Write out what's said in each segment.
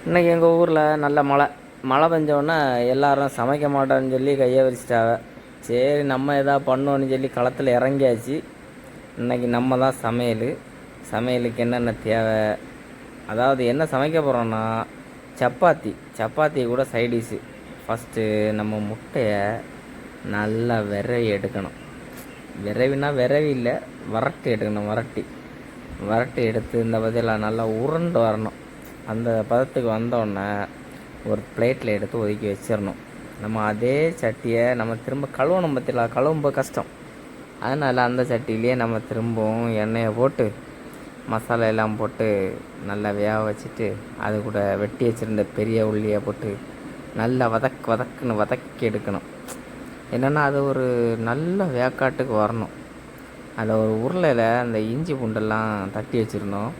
இன்றைக்கி எங்கள் ஊரில் நல்ல மழை பெஞ்சோடனே எல்லோரும் சமைக்க மாட்டோன்னு சொல்லி கையை விரிச்சிட்டாங்க. சரி நம்ம எதாவது பண்ணோன்னு சொல்லி களத்தில் இறங்கியாச்சு. இன்றைக்கி நம்ம தான் சமையலுக்கு என்னென்ன தேவை, அதாவது என்ன சமைக்க போகிறோன்னா சப்பாத்தி கூட சைடிஷு. ஃபஸ்ட்டு நம்ம முட்டையை நல்லா விரவி எடுக்கணும். விரவி இல்லை, வரட்டி எடுக்கணும். வரட்டி எடுத்து இந்த பதில் நல்லா உருண்டு வரணும். அந்த பதத்துக்கு வந்தோடனே ஒரு பிளேட்டில் எடுத்து ஒதுக்கி வச்சிடணும். நம்ம அதே சட்டியை நம்ம திரும்ப கழுவணும். பற்றிலாம் கழுவும் கஷ்டம். அதனால் அந்த சட்டியிலே நம்ம திரும்பவும் எண்ணெயை போட்டு மசாலா எல்லாம் போட்டு நல்லா வேக வச்சுட்டு அது கூட வெட்டி வச்சுருந்த பெரிய உள்ளியை போட்டு நல்லா வதக்கி எடுக்கணும். என்னென்னா அது ஒரு நல்ல வேக்காட்டுக்கு வரணும். அதில் ஒரு உருளையில் அந்த இஞ்சி பூண்டெல்லாம் தட்டி வச்சுருந்தோம்.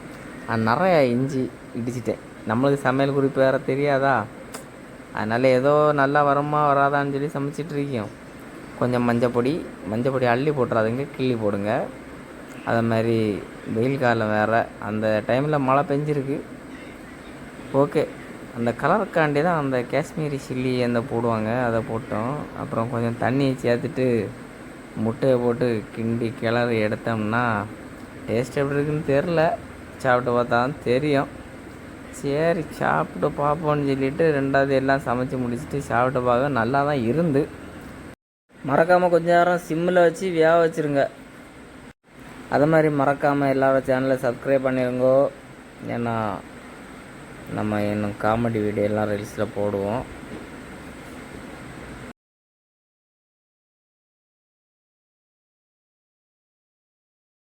அது நிறையா இஞ்சி இடிச்சிட்டேன். நம்மளுக்கு சமையல் குறிப்பு வேறு தெரியாதா, அதனால் ஏதோ நல்லா வருமா வராதான்னு சொல்லி சமைச்சிட்ருக்கோம். கொஞ்சம் மஞ்சப்பொடி அள்ளி போட்டுறாதுங்க, கிள்ளி போடுங்க. அதை மாதிரி வெயில் காலம் வேறு, அந்த டைமில் மழை பெஞ்சிருக்கு. ஓகே, அந்த கலருக்காண்டி தான் அந்த காஷ்மீரி சில்லி அந்த போடுவாங்க, அதை போட்டோம். அப்புறம் கொஞ்சம் தண்ணியை சேர்த்துட்டு முட்டையை போட்டு கிண்டி கிளறி எடுத்தோம்னா டேஸ்ட் எப்படி இருக்குன்னு தெரில, சாப்பிட்டு பார்த்தா தான் தெரியும். சரி சாப்பிட்டு பார்ப்போன்னு சொல்லிவிட்டு ரெண்டாவது எல்லாம் சமைச்சு முடிச்சுட்டு சாப்பிட்டு பார்க்க நல்லா தான் இருந்து. மறக்காமல் கொஞ்சம் நேரம் சிம்மில் வச்சு வேக வச்சுருங்க. அது மாதிரி மறக்காமல் எல்லாரும் சேனலை சப்ஸ்கிரைப் பண்ணிடுங்கோ. ஏன்னா நம்ம இன்னும் காமெடி வீடியோ எல்லாம் ரீல்ஸில் போடுவோம்.